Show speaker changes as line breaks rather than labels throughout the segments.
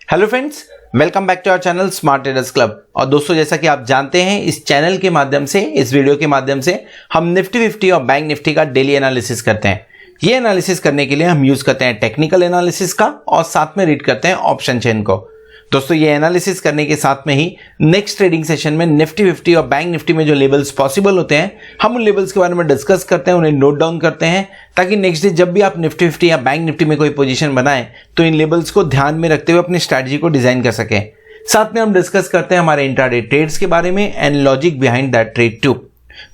Hello friends, welcome back to our channel Smart Traders Club. और दोस्तों, जैसा कि आप जानते हैं, इस चैनल के माध्यम से, इस वीडियो के माध्यम से हम निफ्टी 50 और बैंक निफ्टी का डेली एनालिसिस करते हैं। ये एनालिसिस करने के लिए हम यूज करते हैं टेक्निकल एनालिसिस का और साथ में रीड करते हैं ऑप्शन चेन को। दोस्तों, ये एनालिसिस करने के साथ में ही नेक्स्ट ट्रेडिंग सेशन में निफ्टी 50 और बैंक निफ्टी में जो लेवल्स पॉसिबल होते हैं, हम उन लेवल्स के बारे में डिस्कस करते हैं, उन्हें नोट डाउन करते हैं, ताकि नेक्स्ट डे जब भी आप निफ्टी 50 या बैंक निफ्टी में कोई पोजीशन बनाएं तो इन लेवल्स को ध्यान में रखते हुए अपनी स्ट्रैटेजी को डिजाइन कर सकें। साथ में हम डिस्कस करते हैं हमारे इंट्राडे ट्रेड्स के बारे में and logic behind that trade too.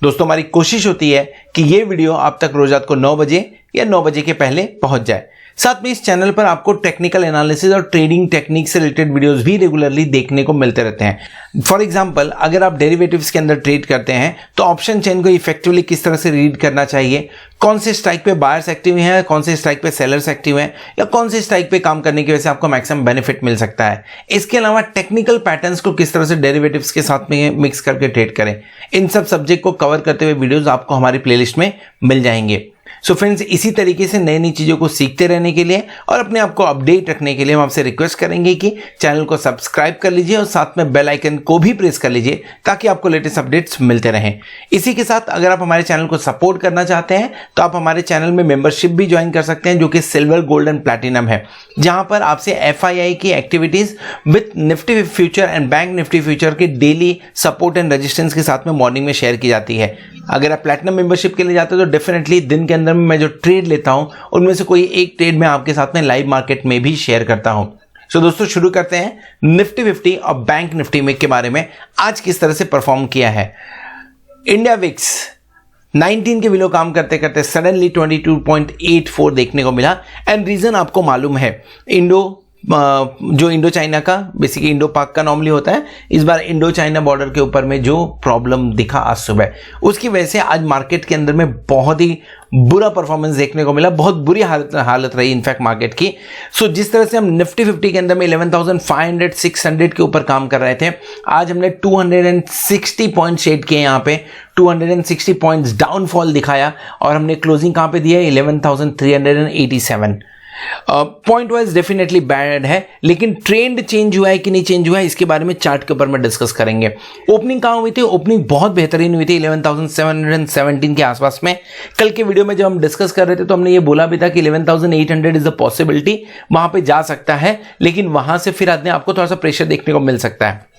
दोस्तों, हमारी कोशिश होती है कि ये वीडियो आप तक रोज रात को 9 बजे या 9 बजे के पहले पहुंच जाए। साथ में इस चैनल पर आपको टेक्निकल एनालिसिस और ट्रेडिंग टेक्निक से रिलेटेड वीडियोस भी रेगुलरली देखने को मिलते रहते हैं। फॉर एग्जांपल, अगर आप डेरिवेटिव्स के अंदर ट्रेड करते हैं तो ऑप्शन चेन को इफेक्टिवली किस तरह से रीड करना चाहिए, कौन से स्ट्राइक पे बायर्स एक्टिव हैं, कौन से स्ट्राइक पे सेलर्स एक्टिव हैं, या कौन से स्ट्राइक पे काम करने की वजह से आपको मैक्सिमम बेनिफिट मिल सकता है। इसके अलावा टेक्निकल पैटर्न्स को किस तरह से डेरिवेटिव्स के साथ में मिक्स करके ट्रेड करें, इन सब सब्जेक्ट को कवर करते हुए वीडियोज आपको हमारी प्लेलिस्ट में मिल जाएंगे। सो फ्रेंड्स, इसी तरीके से नई नई चीज़ों को सीखते रहने के लिए और अपने आप को अपडेट रखने के लिए हम आपसे रिक्वेस्ट करेंगे कि चैनल को सब्सक्राइब कर लीजिए और साथ में बेल आइकन को भी प्रेस कर लीजिए ताकि आपको लेटेस्ट अपडेट्स मिलते रहें। इसी के साथ अगर आप हमारे चैनल को सपोर्ट करना चाहते हैं तो आप हमारे चैनल में मेंबरशिप भी ज्वाइन कर सकते हैं, जो कि सिल्वर, गोल्ड एंड प्लैटिनम है, जहां पर आपसे FII की activities with Nifty future and bank Nifty future के डेली सपोर्ट एंड रेजिस्टेंस के साथ में मॉर्निंग में शेयर की जाती है। अगर आप प्लैटिनम मेंबरशिप के लिए जाते हो तो डेफिनेटली दिन के अंदर में मैं जो ट्रेड लेता हूं उनमें से कोई एक ट्रेड मैं आपके साथ में लाइव मार्केट में भी शेयर करता हूं। सो दोस्तों, शुरू करते हैं निफ्टी 50 और बैंक निफ्टी में के बारे में आज किस तरह से परफॉर्म किया है। इंडिया विक्स 19 के बिलो काम करते करते सडनली 22.84 देखने को मिला एंड रीजन आपको मालूम है। जो इंडो चाइना का, बेसिकली इंडो पाक का नॉर्मली होता है, इस बार इंडो चाइना बॉर्डर के ऊपर में जो प्रॉब्लम दिखा आज सुबह, उसकी वजह से आज मार्केट के अंदर में बहुत ही बुरा परफॉर्मेंस देखने को मिला, बहुत बुरी हालत रही इनफैक्ट मार्केट की। सो जिस तरह से हम निफ्टी 50 के अंदर में 11,500 600 के ऊपर काम कर रहे थे, आज हमने 260 पॉइंट शेड किए, यहाँ पे 260 पॉइंट्स डाउनफॉल दिखाया और हमने क्लोजिंग कहाँ पे दिया, 11,387। पॉइंट वाइज डेफिनेटली बैड है, लेकिन ट्रेंड चेंज हुआ है कि नहीं चेंज हुआ है, इसके बारे में चार्ट के ऊपर में डिस्कस करेंगे। ओपनिंग कहाँ हुई थी? ओपनिंग बहुत बेहतरीन हुई थी 11,717 के आसपास में। कल के वीडियो में जब हम डिस्कस कर रहे थे तो हमने ये बोला भी था कि 11,800 इज अ पॉसिबिलिटी, वहां पे जा सकता है, लेकिन वहां से फिर आदमी आपको थोड़ा सा प्रेशर देखने को मिल सकता है।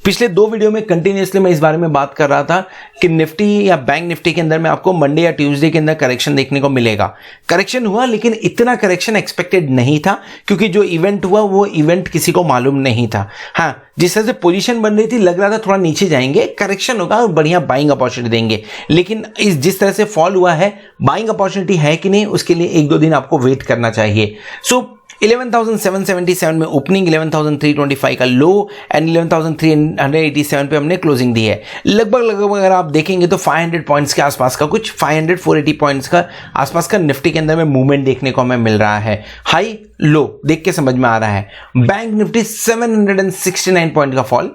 पिछले 2 वीडियो में कंटिन्यूअसली मैं इस बारे में बात कर रहा था कि निफ्टी या बैंक निफ्टी के अंदर में आपको मंडे या ट्यूसडे के अंदर करेक्शन देखने को मिलेगा। करेक्शन हुआ, लेकिन इतना करेक्शन एक्सपेक्टेड नहीं था, क्योंकि जो इवेंट हुआ वो इवेंट किसी को मालूम नहीं था। हाँ, जिस तरह से पोजीशन बन रही थी, लग रहा था थोड़ा नीचे जाएंगे, करेक्शन होगा और बढ़िया बाइंग अपॉर्चुनिटी देंगे, लेकिन जिस तरह से फॉल हुआ है, बाइंग अपॉर्चुनिटी है कि नहीं, उसके लिए 1-2 दिन आपको वेट करना चाहिए। 11,777 में ओपनिंग, 11,325 का लो एंड 11,387 पे हमने क्लोजिंग दी है। लगभग अगर आप देखेंगे तो 500 पॉइंट्स के आसपास का, कुछ 500-480 पॉइंट्स का आसपास का निफ्टी के अंदर में मूवमेंट देखने को हमें मिल रहा है। हाई लो देख के समझ में आ रहा है। बैंक निफ्टी 769 पॉइंट का फॉल।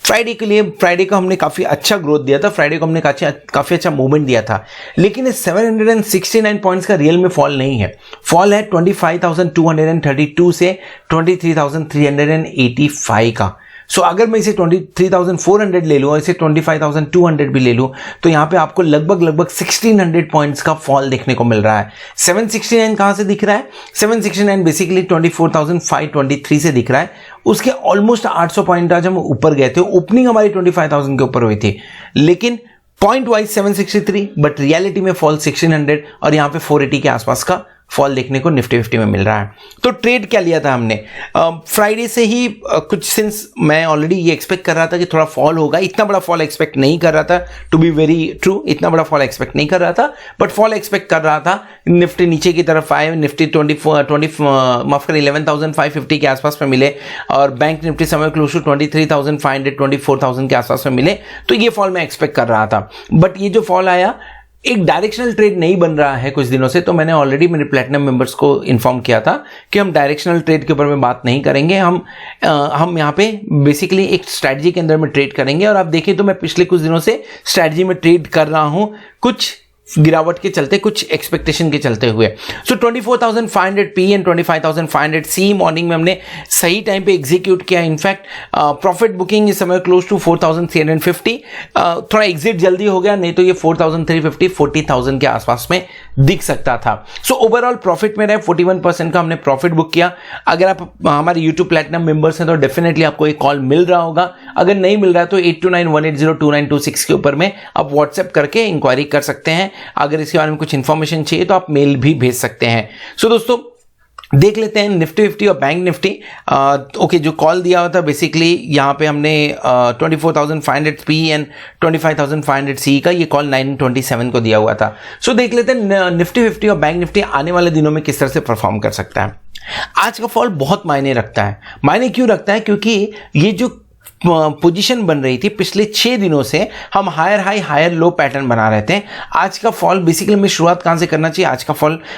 फ्राइडे को हमने काफी अच्छा ग्रोथ दिया था, फ्राइडे को हमने काफी अच्छा मूवमेंट दिया था, लेकिन इस 769 पॉइंट्स का रियल में फॉल नहीं है। फॉल है 25,232 से 23,385 का। सो अगर मैं इसे 23,400 ले लूँ और इसे 25,200 भी ले लूँ तो यहाँ पे आपको लगभग 1,600 पॉइंट्स का फॉल देखने को मिल रहा है। 769 कहाँ से दिख रहा है? 769 बेसिकली 24,523 से दिख रहा है। उसके ऑलमोस्ट 800 पॉइंट आज हम ऊपर गए थे। ओपनिंग हमारी 25,000 के ऊपर हुई थी, लेकिन पॉइंट वाइज 763, बट रियलिटी में फॉल 1600 और यहाँ पे 480 के आसपास का फॉल देखने को निफ्टी 50 में मिल रहा है। तो ट्रेड क्या लिया था हमने? फ्राइडे से ही कुछ सिंस मैं ऑलरेडी ये एक्सपेक्ट कर रहा था कि थोड़ा फॉल होगा, इतना बड़ा फॉल एक्सपेक्ट नहीं कर रहा था, टू बी वेरी ट्रू, इतना बड़ा फॉल एक्सपेक्ट नहीं कर रहा था, बट फॉल एक्सपेक्ट कर रहा था। निफ्टी नीचे की तरफ आए, निफ्टी 11,550 के आसपास में मिले और बैंक निफ्टी समय क्लोज टू 23,500 24,000 के आसपास में मिले, तो ये फॉल मैं एक्सपेक्ट कर रहा था। बट ये जो फॉल आया, एक डायरेक्शनल ट्रेड नहीं बन रहा है कुछ दिनों से, तो मैंने ऑलरेडी मेरे प्लैटिनम मेंबर्स को इन्फॉर्म किया था कि हम डायरेक्शनल ट्रेड के ऊपर में बात नहीं करेंगे, हम यहाँ पे बेसिकली एक स्ट्रैटेजी के अंदर में ट्रेड करेंगे। और आप देखें तो मैं पिछले कुछ दिनों से स्ट्रैटेजी में ट्रेड कर रहा हूं, कुछ गिरावट के चलते, कुछ एक्सपेक्टेशन के चलते हुए। सो 24,500 पी एंड 25,500 सी मॉर्निंग में हमने सही टाइम पे एग्जीक्यूट किया। इनफैक्ट प्रॉफिट बुकिंग इस समय क्लोज टू 4,350, थोड़ा एग्जिट जल्दी हो गया, नहीं तो ये 4,350 40,000 के आसपास में दिख सकता था। सो ओवरऑल प्रॉफिट में रहे 41% का हमने प्रॉफिट बुक किया। अगर आप हमारे YouTube प्लेटिनम मेंबर्स हैं तो डेफिनेटली आपको एक कॉल मिल रहा होगा, अगर नहीं मिल रहा है तो 8291802926 के ऊपर में आप व्हाट्सएप करके इंक्वायरी कर सकते हैं। अगर इसके बारे में कुछ इंफॉर्मेशन चाहिए तो आप मेल भी भेज सकते हैं। सो दोस्तों देख लेते हैं निफ्टी 50 और बैंक निफ्टी। ओके, जो कॉल दिया हुआ था बेसिकली यहाँ पे हमने 24,500 पी एंड 25,500 सी का ये कॉल 9:27 को दिया हुआ था। सो देख लेते हैं निफ्टी 50 और बैंक निफ्टी आने वाले दिनों में किस तरह से परफॉर्म कर सकता है। आज का फॉल बहुत मायने रखता है। मायने क्यों रखता है? क्योंकि ये जो पोजीशन बन रही थी पिछले 6 दिनों से, हम higher high higher low pattern बना रहे थे। आज का फॉल बेसिकली हमें शुरुआत कहां से करना चाहिए?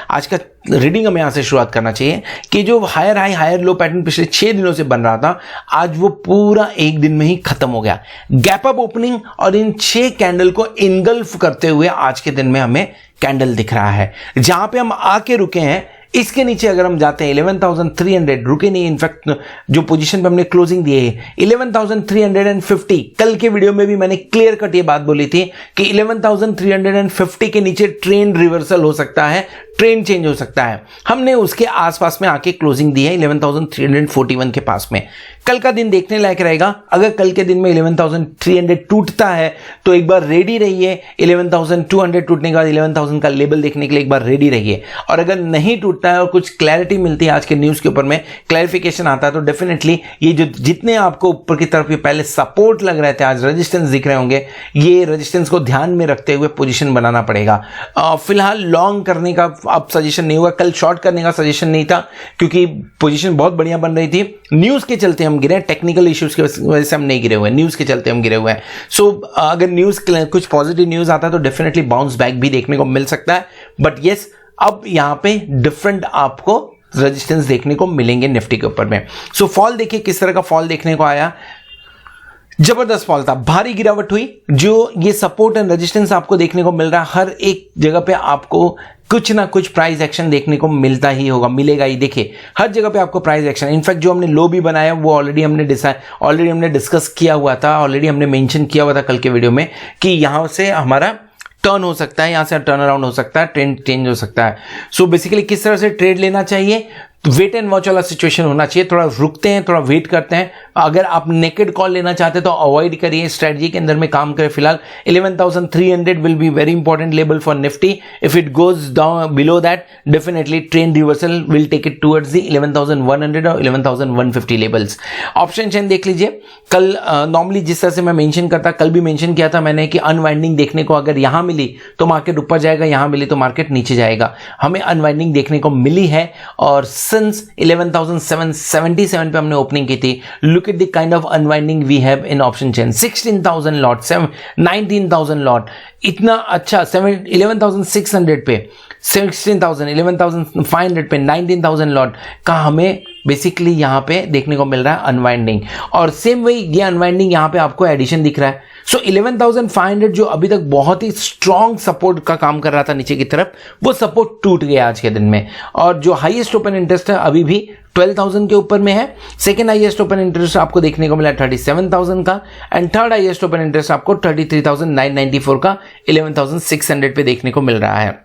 आज का रीडिंग हमें यहां से शुरुआत करना चाहिए कि जो higher high higher low pattern पिछले 6 दिनों से बन रहा था, आज वो पूरा एक दिन में ही खत्म हो गया। गैप अप ओपनिंग और इन 6 कैंडल को इनगल्फ करते हुए आज के दिन में हमें कैंडल दिख रहा है। जहां पे हम आके रुके हैं इसके नीचे अगर हम जाते हैं 11,300, रुके नहीं, इनफैक्ट जो पोजीशन पे हमने क्लोजिंग दी है 11,350। कल के वीडियो में भी मैंने क्लियर कट ये बात बोली थी कि 11,350 के नीचे ट्रेंड रिवर्सल हो सकता है, ट्रेंड चेंज हो सकता है। हमने उसके आसपास में आके क्लोजिंग दी है 11,341 के पास में। कल का दिन देखने लायक रहेगा। अगर कल के दिन में 11,300 टूटता है तो एक बार रेडी रहिए। 11,200 टूटने के बाद 11,000 का लेवल देखने के लिए एक बार रेडी रहिए। और अगर नहीं टूटता है और कुछ क्लैरिटी मिलती है आज के न्यूज के ऊपर में, क्लैरिफिकेशन आता है, तो डेफिनेटली ये जो जितने आपको ऊपर की तरफ ये पहले सपोर्ट लग रहे थे आज रेजिस्टेंस दिख रहे होंगे, ये रेजिस्टेंस को ध्यान में रखते हुए पोजीशन बनाना पड़ेगा। फिलहाल लॉन्ग करने का अब सजेशन नहीं हुआ, कल शॉर्ट करने का सजेशन नहीं था क्योंकि पोजीशन बहुत बढ़िया बन रही थी। न्यूज के चलते हम गिरे, टेक्निकल इश्यूज की वजह से हम नहीं गिरे हुए, न्यूज के चलते हम गिरे हुए हैं। सो अगर न्यूज कुछ पॉजिटिव न्यूज आता है तो डेफिनेटली बाउंस बैक भी देखने को मिल सकता है। बट यस, अब यहां पे डिफरेंट आपको रेजिस्टेंस देखने को मिलेंगे निफ्टी के ऊपर में। सो फॉल देखिए किस तरह का फॉल देखने को आया। जबरदस्त फॉल था, भारी गिरावट हुई। जो ये सपोर्ट एंड रेजिस्टेंस आपको देखने को मिल रहा है, हर एक जगह पे आपको कुछ ना कुछ प्राइस एक्शन देखने को मिलता ही होगा, मिलेगा ही। देखिए हर जगह पे आपको प्राइस एक्शन, इनफैक्ट जो हमने लो भी बनाया वो ऑलरेडी हमने डिस्कस किया हुआ था, ऑलरेडी हमने मेंशन किया हुआ था कल के वीडियो में कि यहां से हमारा टर्न हो सकता है, यहां से टर्न अराउंड हो सकता है, ट्रेंड चेंज हो सकता है। सो बेसिकली किस तरह से ट्रेड लेना चाहिए? वेट एंड वॉच वाला सिचुएशन होना चाहिए। थोड़ा रुकते हैं, थोड़ा वेट करते हैं। अगर आप नेकेड कॉल लेना चाहते हैं तो अवॉइड करिए, स्ट्रेटजी के अंदर में काम करें। फिलहाल 11,300 will be very important level for Nifty. If it goes down below that, definitely trend reversal will take it towards the 11,100 और 11,150 लेवल्स। ऑप्शन चेन देख लीजिए। कल नॉर्मली जिस तरह से मैं मेंशन करता, कल भी मेंशन किया था मैंने कि अनवाइंडिंग देखने को अगर यहां मिली तो मार्केट ऊपर जाएगा, यहां मिली तो मार्केट नीचे जाएगा। हमें अनवाइंडिंग देखने को मिली है और सिंस 11,777 पे हमने ओपनिंग की थी। Look at the kind of unwinding we have in option chain. 16,000 lot, 19,000 lot, इतना अच्छा। 11,600 पे 16,000, 11,500 पे 19,000 लॉट का हमें बेसिकली यहां पे देखने को मिल रहा है अनवाइंडिंग। और सेम वही ये अनवाइंडिंग यहां पे आपको एडिशन दिख रहा है। सो 11,500 जो अभी तक बहुत ही स्ट्रॉन्ग सपोर्ट का काम कर रहा था नीचे की तरफ, वो सपोर्ट टूट गया आज के दिन में। और जो हाईएस्ट ओपन इंटरेस्ट है अभी भी 12,000 के ऊपर में है। सेकेंड हाईएस्ट ओपन इंटरेस्ट आपको देखने को मिला 37,000 का, and third highest open interest आपको 33,994 का 11,600 पे देखने को मिल रहा है।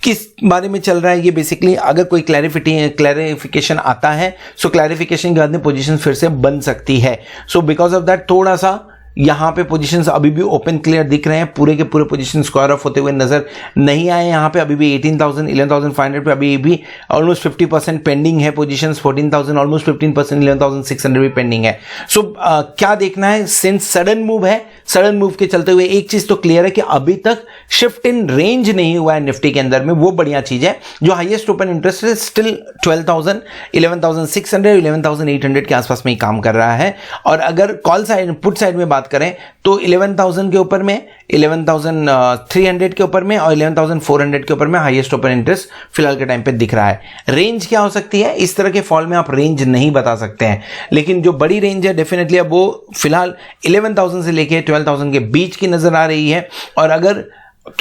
किस बारे में चल रहा है ये? बेसिकली अगर कोई क्लैरिफिकेशन आता है, सो क्लैरिफिकेशन के बाद में पोजीशन फिर से बन सकती है। सो बिकॉज ऑफ दैट थोड़ा सा यहां पे पोजीशंस अभी भी ओपन क्लियर दिख रहे हैं, पूरे के पूरे पोजीशन स्क्वायर ऑफ होते हुए नजर नहीं आए। यहां पे अभी भी 18,000, 11,500 पे अभी भी ऑलमोस्ट 50% पेंडिंग है पोजीशंस। 14,000 ऑलमोस्ट 15%, 11,600 भी पेंडिंग है। सो क्या देखना है? सिंस सडन मूव है, सडन मूव के चलते हुए एक चीज तो क्लियर है कि अभी तक शिफ्ट इन रेंज नहीं हुआ है निफ्टी के अंदर में, वो बढ़िया चीज है। जो हाईएस्ट ओपन इंटरेस्ट है स्टिल 12,000, 11,600, 11,800 के आसपास में ही काम कर रहा है। और अगर कॉल साइड, पुट साइड में बात करें तो 11,000 के ऊपर में, 11,300 के ऊपर में और 11,400 के ऊपर में हाईएस्ट ओपन इंटरेस्ट फिलहाल के टाइम पे दिख रहा है। रेंज क्या हो सकती है? इस तरह के फॉल में आप रेंज नहीं बता सकते हैं, लेकिन जो बड़ी रेंज है डेफिनेटली अब वो फिलहाल 11,000 से लेके 12,000 के बीच की नजर आ रही है। और अगर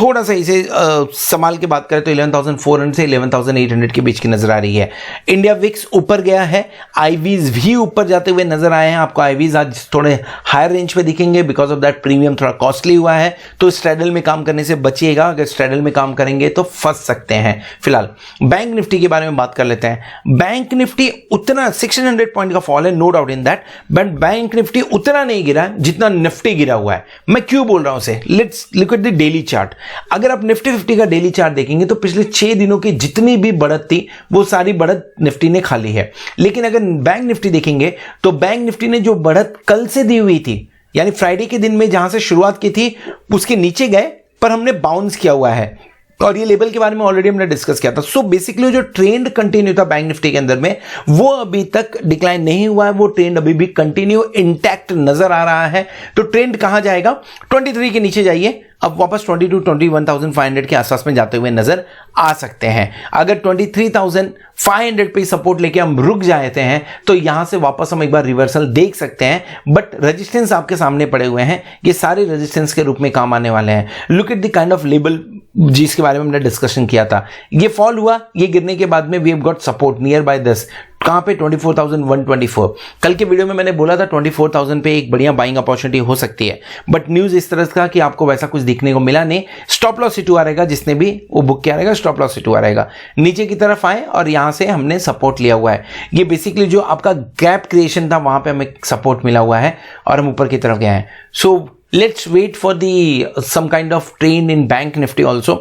थोड़ा सा इसे संभाल के बात करें तो 11,400 से 11,800 के बीच की नजर आ रही है। इंडिया विक्स ऊपर गया है, आईवीज भी ऊपर जाते हुए नजर आए हैं। आपको आईवीज आज थोड़े हायर रेंज पे दिखेंगे, बिकॉज ऑफ दैट प्रीमियम थोड़ा कॉस्टली हुआ है, तो स्ट्रैडल में काम करने से बचिएगा। अगर स्ट्रैडल में काम करेंगे तो फंस सकते हैं। फिलहाल बैंक निफ्टी के बारे में बात कर लेते हैं। बैंक निफ्टी उतना 1600 पॉइंट का फॉल है, no doubt in that, but Bank Nifty उतना नहीं गिरा जितना निफ्टी गिरा हुआ है। मैं क्यों बोल रहा हूं उसे? Let's look at the daily chart. अगर आप निफ्टी 50 का डेली चार्ट देखेंगे तो पिछले 6 दिनों की जितनी भी बढ़त थी वो सारी बढ़त निफ्टी ने खा ली है। लेकिन अगर बैंक निफ्टी देखेंगे तो बैंक निफ्टी ने जो बढ़त कल से दी हुई थी, यानी फ्राइडे के दिन में जहां से शुरुआत की थी उसके नीचे गए, पर हमने बाउंस किया हुआ है, और ये लेवल के बारे में ऑलरेडी हमने डिस्कस किया था। सो बेसिकली जो ट्रेंड कंटिन्यू था बैंक निफ्टी के अंदर में, वो अभी तक डिक्लाइन नहीं हुआ है, वो ट्रेंड अभी भी कंटिन्यू इंटैक्ट नजर आ रहा है। तो ट्रेंड कहां जाएगा? 23 के नीचे जाइए, अब वापस 21,500 के आसपास में जाते हुए नजर आ सकते हैं। अगर 23,500 पे सपोर्ट लेके हम रुक जाते हैं तो यहां से वापस हम एक बार रिवर्सल देख सकते हैं, बट रेजिस्टेंस आपके सामने पड़े हुए हैं, ये सारे रेजिस्टेंस के रूप में काम आने वाले हैं। Look at the kind of level जिसके बारे में हमने डिस्कशन किया था। ये फॉल हुआ, ये गिरने के बाद में we have got support near by this, कहां पे? 24,124। कल के वीडियो में मैंने बोला था 24,000 पे एक बढ़िया बाइंग अपॉर्चुनिटी हो सकती है, बट न्यूज इस तरह का कि आपको वैसा कुछ दिखने को मिला नहीं। स्टॉप लॉस सिटू आ रहेगा, जिसने भी वो बुक किया रहेगा स्टॉप लॉस सिटू आ रहेगा। नीचे की तरफ आए और यहां से हमने सपोर्ट लिया हुआ है। ये बेसिकली जो आपका गैप क्रिएशन था वहां पे हमें सपोर्ट मिला हुआ है और हम ऊपर की तरफ गए हैं। So let's wait for the some kind of trend in Bank Nifty also.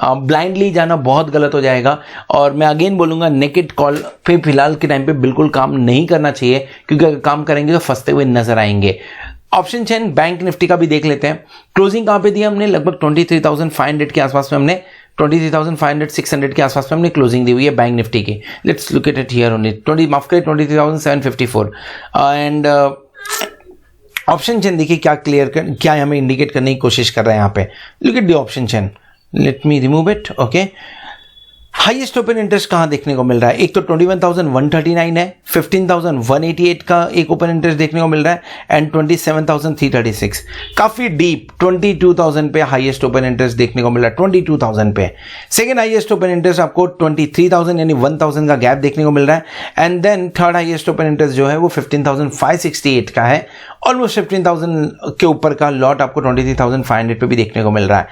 Blindly जाना बहुत गलत हो जाएगा, और मैं अगेन बोलूंगा नेकेड कॉल पे फिलहाल के टाइम पे बिल्कुल काम नहीं करना चाहिए, क्योंकि अगर काम करेंगे तो फंसते हुए नजर आएंगे। ऑप्शन चेन बैंक निफ्टी का भी देख लेते हैं। क्लोजिंग कहां पे दिया हमने? लगभग 23,500 के आसपास में हमने 23,500 600 के आसपास में हमने क्लोजिंग दी हुई है बैंक निफ्टी की। Let's look at it here only. माफ करें 23,754। एंड ऑप्शन चेन देखिए क्या हमें इंडिकेट करने की कोशिश कर रहा है यहाँ पे। Look at the option chain, let me remove it. Okay, highest open interest कहां देखने को मिल रहा है? एक तो 21,139 है, 15,188 का एक ओपन इंटरेस्ट देखने को मिल रहा है, एंड 27,336। काफी डीप 22,000 पे हाईएस्ट ओपन इंटरेस्ट देखने को मिल रहा है, 22,000 पे। सेकेंड हाईएस्ट ओपन इंटरेस्ट आपको 23,000 यानी 1,000 का गैप देखने को मिल रहा है, and then third highest open interest जो है वो 15,568 का है। ऑलमोस्ट 15,000 के ऊपर का लॉट आपको 23,500 पे भी देखने को मिल रहा है।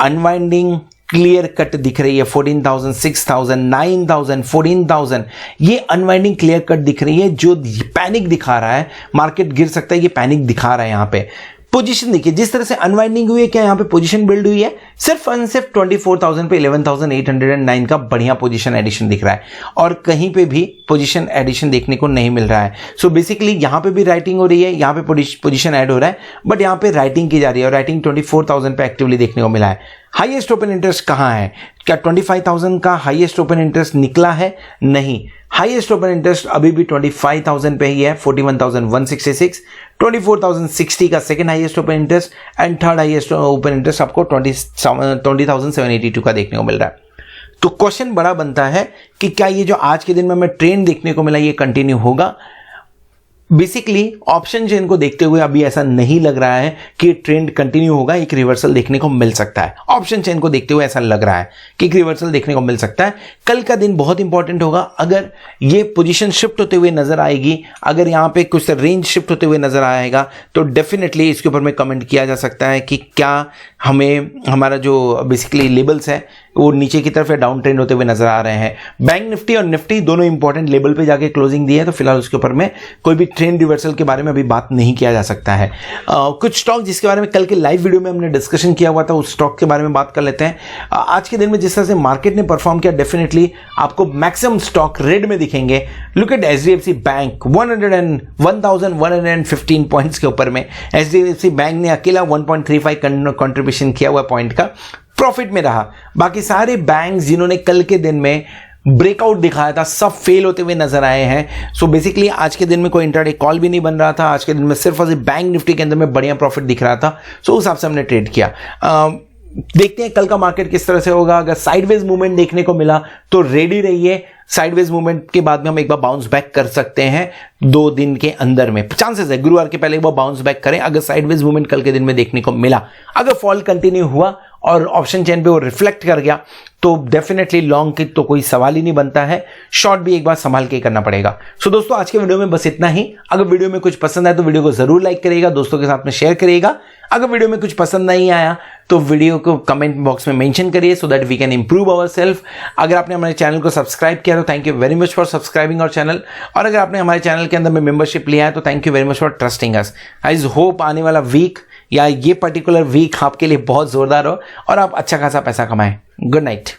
अनवाइंडिंग क्लियर कट दिख रही है 14,000, 6,000, 9,000, 14,000, ये अनवाइंडिंग क्लियर कट दिख रही है, जो पैनिक दिखा रहा है। मार्केट गिर सकता है, ये पैनिक दिखा रहा है। यहां पे पोजीशन देखिए, जिस तरह से अनवाइंडिंग हुई है, क्या यहां पे पोजीशन बिल्ड हुई है? सिर्फ और सिर्फ 24,000 पे 11,809 का बढ़िया पोजीशन एडिशन दिख रहा है, और कहीं पे भी पोजीशन एडिशन देखने को नहीं मिल रहा है। सो बेसिकली यहां पे भी राइटिंग हो रही है, यहां पे पोजीशन ऐड हो रहा है, बट यहां पे राइटिंग की जा रही है, और राइटिंग 24,000 पे एक्टिवली देखने को मिला है। हाईएस्ट ओपन इंटरेस्ट कहां है? क्या 25,000 का हाईएस्ट ओपन इंटरेस्ट निकला है? नहीं, हाईएस्ट ओपन इंटरेस्ट अभी भी 25,000 पे ही है, 41,166। 24,060 का second highest open interest, and third highest open interest आपको 20,782 का देखने को मिल रहा है। तो क्वेश्चन बड़ा बनता है कि क्या ये जो आज के दिन में हमें ट्रेंड देखने को मिला ये कंटिन्यू होगा? बेसिकली ऑप्शन चेन को देखते हुए अभी ऐसा नहीं लग रहा है कि ट्रेंड कंटिन्यू होगा, एक रिवर्सल देखने को मिल सकता है। ऑप्शन चेन को देखते हुए ऐसा लग रहा है कि एक रिवर्सल देखने को मिल सकता है। कल का दिन बहुत इंपॉर्टेंट होगा। अगर ये पोजीशन शिफ्ट होते हुए नजर आएगी, अगर यहां पे कुछ रेंज शिफ्ट होते हुए नजर आएगा, तो डेफिनेटली इसके ऊपर में कमेंट किया जा सकता है कि क्या हमें हमारा जो बेसिकली लेवल्स है वो नीचे की तरफ या डाउन ट्रेंड होते हुए नजर आ रहे हैं। बैंक निफ्टी और निफ्टी दोनों इंपॉर्टेंट लेवल पे जाके क्लोजिंग दी है, तो फिलहाल उसके ऊपर में कोई भी ट्रेंड रिवर्सल के बारे में अभी बात नहीं किया जा सकता है। कुछ स्टॉक जिसके बारे में कल के लाइव वीडियो में हमने डिस्कशन किया हुआ था, उस स्टॉक के बारे में बात कर लेते हैं। आज के दिन में जिस तरह से मार्केट ने परफॉर्म किया, डेफिनेटली आपको मैक्सिमम स्टॉक रेड में दिखेंगे। Look at HDFC bank 1,115 points के ऊपर में एचडीएफसी बैंक ने अकेला 1.35 कंट्रीब्यूशन किया हुआ पॉइंट का प्रॉफिट में रहा। बाकी सारे बैंक्स जिन्होंने कल के दिन में ब्रेकआउट दिखाया था, सब फेल होते हुए नजर आए हैं। सो बेसिकली आज के दिन में कोई इंट्राडे कॉल भी नहीं बन रहा था। आज के दिन में सिर्फ और सिर्फ बैंक निफ्टी के अंदर में बढ़िया प्रॉफिट दिख रहा था, सो उस हिसाब से हमने ट्रेड किया। देखते हैं कल का मार्केट किस तरह से होगा। अगर साइडवेज मूवमेंट देखने को मिला तो रेडी रहिए, साइडवेज मूवमेंट के बाद में हम एक बार बाउंस बैक कर सकते हैं 2 दिन के अंदर में, चांसेस है गुरुवार के पहले एक बार बाउंस बैक करें अगर साइडवेज मूवमेंट कल के दिन में देखने को मिला। अगर फॉल कंटिन्यू हुआ और ऑप्शन चेन पे वो रिफ्लेक्ट कर गया तो डेफिनेटली लॉन्ग की तो कोई सवाल ही नहीं बनता है, शॉर्ट भी एक बार संभाल के करना पड़ेगा। सो दोस्तों आज के वीडियो में बस इतना ही। अगर वीडियो में कुछ पसंद आए तो वीडियो को जरूर लाइक करिएगा, दोस्तों के साथ में शेयर करिएगा। अगर वीडियो में कुछ पसंद नहीं आया तो वीडियो को कमेंट बॉक्स में मेंशन करिए so that we can improve our self. अगर आपने हमारे चैनल को सब्सक्राइब किया तो thank you very much for subscribing our channel, और अगर आपने हमारे चैनल के अंदर में मेंबरशिप लिया है तो thank you very much for trusting us. I hope आने वाला वीक या ये पर्टिकुलर वीक आपके लिए बहुत जोरदार हो और आप अच्छा खासा पैसा कमाएं। Good night.